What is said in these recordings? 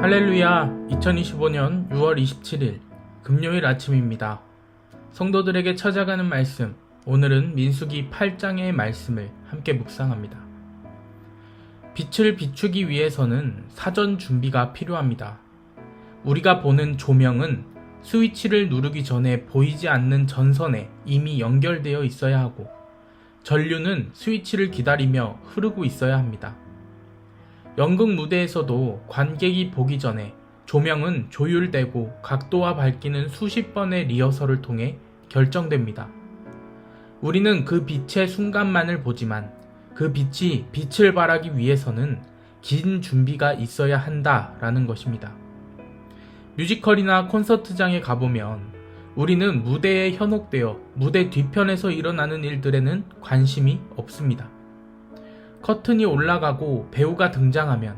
할렐루야. 2025년 6월 27일 금요일 아침입니다. 성도들에게 찾아가는 말씀, 오늘은 민수기 8장의 말씀을 함께 묵상합니다. 빛을 비추기 위해서는 사전 준비가 필요합니다. 우리가 보는 조명은 스위치를 누르기 전에 보이지 않는 전선에 이미 연결되어 있어야 하고, 전류는 스위치를 기다리며 흐르고 있어야 합니다. 연극 무대에서도 관객이 보기 전에 조명은 조율되고 각도와 밝기는 수십 번의 리허설을 통해 결정됩니다. 우리는 그 빛의 순간만을 보지만 그 빛이 빛을 발하기 위해서는 긴 준비가 있어야 한다라는 것입니다. 뮤지컬이나 콘서트장에 가보면 우리는 무대에 현혹되어 무대 뒤편에서 일어나는 일들에는 관심이 없습니다. 커튼이 올라가고 배우가 등장하면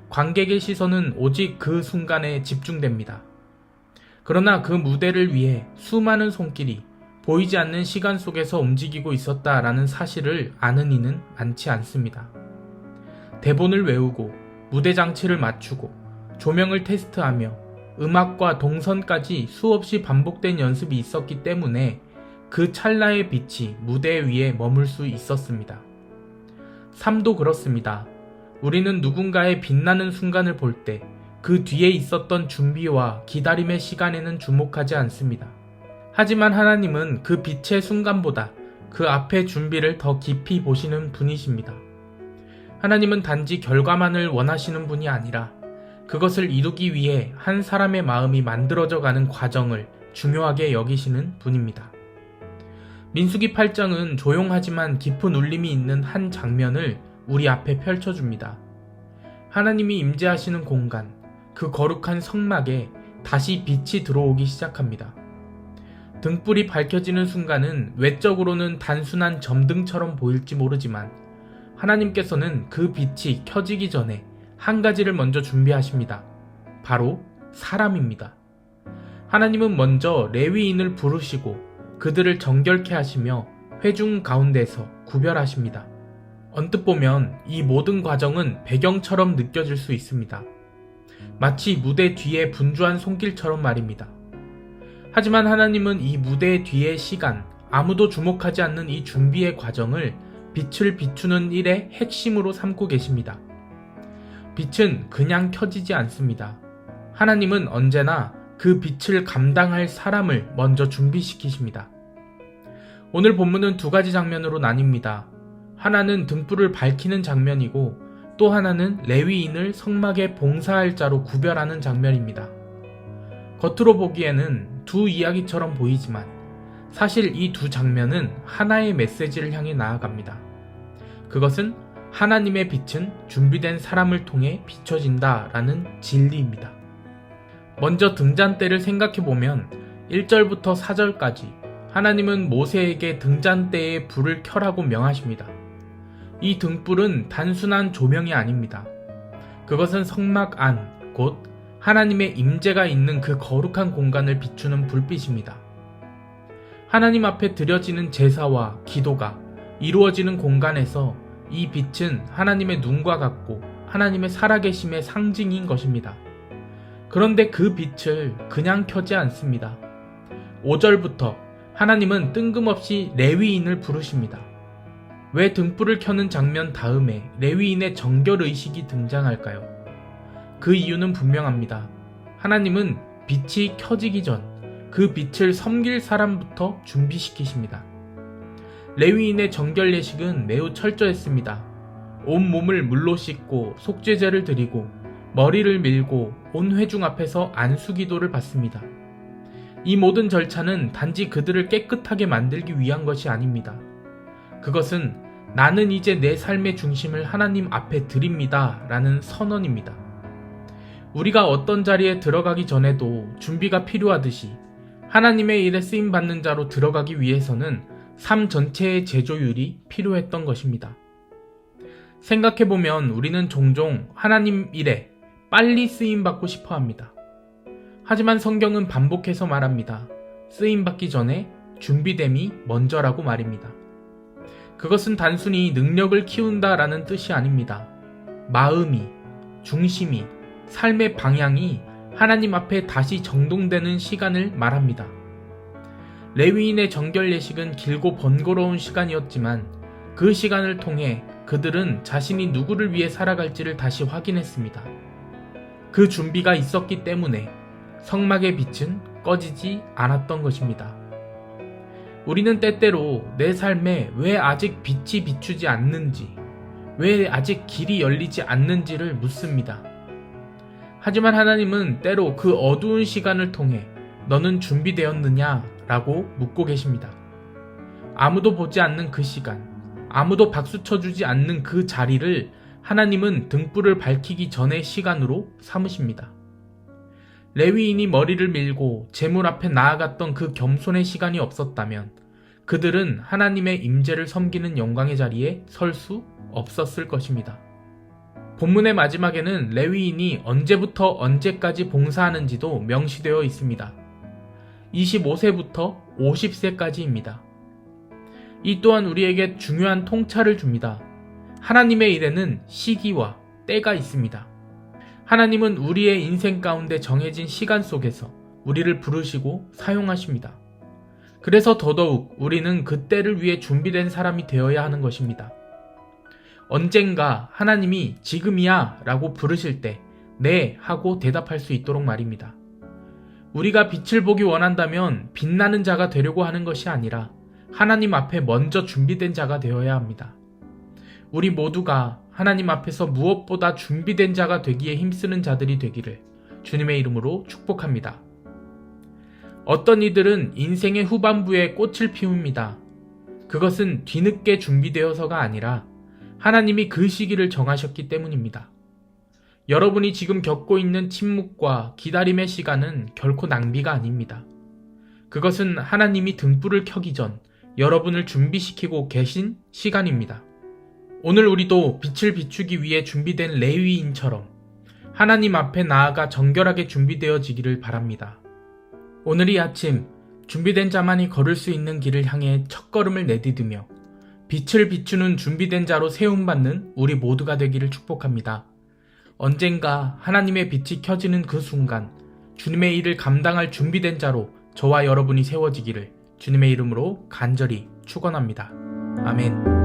관객의 시선은 오직 그 순간에 집중됩니다. 그러나 그 무대를 위해 수많은 손길이 보이지 않는 시간 속에서 움직이고 있었다라는 사실을 아는 이는 많지 않습니다. 대본을 외우고 무대 장치를 맞추고 조명을 테스트하며 음악과 동선까지 수없이 반복된 연습이 있었기 때문에 그 찰나의 빛이 무대 위에 머물 수 있었습니다. 삶도 그렇습니다. 우리는 누군가의 빛나는 순간을 볼 때 그 뒤에 있었던 준비와 기다림의 시간에는 주목하지 않습니다. 하지만 하나님은 그 빛의 순간보다 그 앞의 준비를 더 깊이 보시는 분이십니다. 하나님은 단지 결과만을 원하시는 분이 아니라 그것을 이루기 위해 한 사람의 마음이 만들어져 가는 과정을 중요하게 여기시는 분입니다. 민수기 8장은 조용하지만 깊은 울림이 있는 한 장면을 우리 앞에 펼쳐줍니다. 하나님이 임재하시는 공간, 그 거룩한 성막에 다시 빛이 들어오기 시작합니다. 등불이 밝혀지는 순간은 외적으로는 단순한 점등처럼 보일지 모르지만 하나님께서는 그 빛이 켜지기 전에 한 가지를 먼저 준비하십니다. 바로 사람입니다. 하나님은 먼저 레위인을 부르시고 그들을 정결케 하시며 회중 가운데서 구별하십니다. 언뜻 보면 이 모든 과정은 배경처럼 느껴질 수 있습니다. 마치 무대 뒤에 분주한 손길처럼 말입니다. 하지만 하나님은 이 무대 뒤의 시간, 아무도 주목하지 않는 이 준비의 과정을 빛을 비추는 일의 핵심으로 삼고 계십니다. 빛은 그냥 켜지지 않습니다. 하나님은 언제나 그 빛을 감당할 사람을 먼저 준비시키십니다. 오늘 본문은 두 가지 장면으로 나뉩니다. 하나는 등불을 밝히는 장면이고 또 하나는 레위인을 성막에 봉사할 자로 구별하는 장면입니다. 겉으로 보기에는 두 이야기처럼 보이지만 사실 이 두 장면은 하나의 메시지를 향해 나아갑니다. 그것은 하나님의 빛은 준비된 사람을 통해 비춰진다라는 진리입니다. 먼저 등잔대를 생각해보면 1절부터 4절까지 하나님은 모세에게 등잔대에 불을 켜라고 명하십니다. 이 등불은 단순한 조명이 아닙니다. 그것은 성막 안, 곧 하나님의 임재가 있는 그 거룩한 공간을 비추는 불빛입니다. 하나님 앞에 드려지는 제사와 기도가 이루어지는 공간에서 이 빛은 하나님의 눈과 같고 하나님의 살아계심의 상징인 것입니다. 그런데 그 빛을 그냥 켜지 않습니다. 5절부터 하나님은 뜬금없이 레위인을 부르십니다. 왜 등불을 켜는 장면 다음에 레위인의 정결의식이 등장할까요? 그 이유는 분명합니다. 하나님은 빛이 켜지기 전 그 빛을 섬길 사람부터 준비시키십니다. 레위인의 정결 예식은 매우 철저했습니다. 온 몸을 물로 씻고 속죄제를 드리고 머리를 밀고 온 회중 앞에서 안수기도를 받습니다. 이 모든 절차는 단지 그들을 깨끗하게 만들기 위한 것이 아닙니다. 그것은 나는 이제 내 삶의 중심을 하나님 앞에 드립니다 라는 선언입니다. 우리가 어떤 자리에 들어가기 전에도 준비가 필요하듯이 하나님의 일에 쓰임받는 자로 들어가기 위해서는 삶 전체의 제조율이 필요했던 것입니다. 생각해보면 우리는 종종 하나님 일에 빨리 쓰임받고 싶어 합니다. 하지만 성경은 반복해서 말합니다. 쓰임받기 전에 준비됨이 먼저라고 말입니다. 그것은 단순히 능력을 키운다라는 뜻이 아닙니다. 마음이, 중심이, 삶의 방향이 하나님 앞에 다시 정돈되는 시간을 말합니다. 레위인의 정결 예식은 길고 번거로운 시간이었지만 그 시간을 통해 그들은 자신이 누구를 위해 살아갈지를 다시 확인했습니다. 그 준비가 있었기 때문에 성막의 빛은 꺼지지 않았던 것입니다. 우리는 때때로 내 삶에 왜 아직 빛이 비추지 않는지, 왜 아직 길이 열리지 않는지를 묻습니다. 하지만 하나님은 때로 그 어두운 시간을 통해 너는 준비되었느냐? 라고 묻고 계십니다. 아무도 보지 않는 그 시간, 아무도 박수 쳐주지 않는 그 자리를 하나님은 등불을 밝히기 전의 시간으로 삼으십니다. 레위인이 머리를 밀고 제물 앞에 나아갔던 그 겸손의 시간이 없었다면 그들은 하나님의 임재를 섬기는 영광의 자리에 설 수 없었을 것입니다. 본문의 마지막에는 레위인이 언제부터 언제까지 봉사하는지도 명시되어 있습니다. 25세부터 50세까지입니다. 이 또한 우리에게 중요한 통찰을 줍니다. 하나님의 일에는 시기와 때가 있습니다. 하나님은 우리의 인생 가운데 정해진 시간 속에서 우리를 부르시고 사용하십니다. 그래서 더더욱 우리는 그 때를 위해 준비된 사람이 되어야 하는 것입니다. 언젠가 하나님이 지금이야 라고 부르실 때 네 하고 대답할 수 있도록 말입니다. 우리가 빛을 보기 원한다면 빛나는 자가 되려고 하는 것이 아니라 하나님 앞에 먼저 준비된 자가 되어야 합니다. 우리 모두가 하나님 앞에서 무엇보다 준비된 자가 되기에 힘쓰는 자들이 되기를 주님의 이름으로 축복합니다. 어떤 이들은 인생의 후반부에 꽃을 피웁니다. 그것은 뒤늦게 준비되어서가 아니라 하나님이 그 시기를 정하셨기 때문입니다. 여러분이 지금 겪고 있는 침묵과 기다림의 시간은 결코 낭비가 아닙니다. 그것은 하나님이 등불을 켜기 전 여러분을 준비시키고 계신 시간입니다. 오늘 우리도 빛을 비추기 위해 준비된 레위인처럼 하나님 앞에 나아가 정결하게 준비되어지기를 바랍니다. 오늘 이 아침 준비된 자만이 걸을 수 있는 길을 향해 첫걸음을 내디디며 빛을 비추는 준비된 자로 세움받는 우리 모두가 되기를 축복합니다. 언젠가 하나님의 빛이 켜지는 그 순간 주님의 일을 감당할 준비된 자로 저와 여러분이 세워지기를 주님의 이름으로 간절히 축원합니다. 아멘.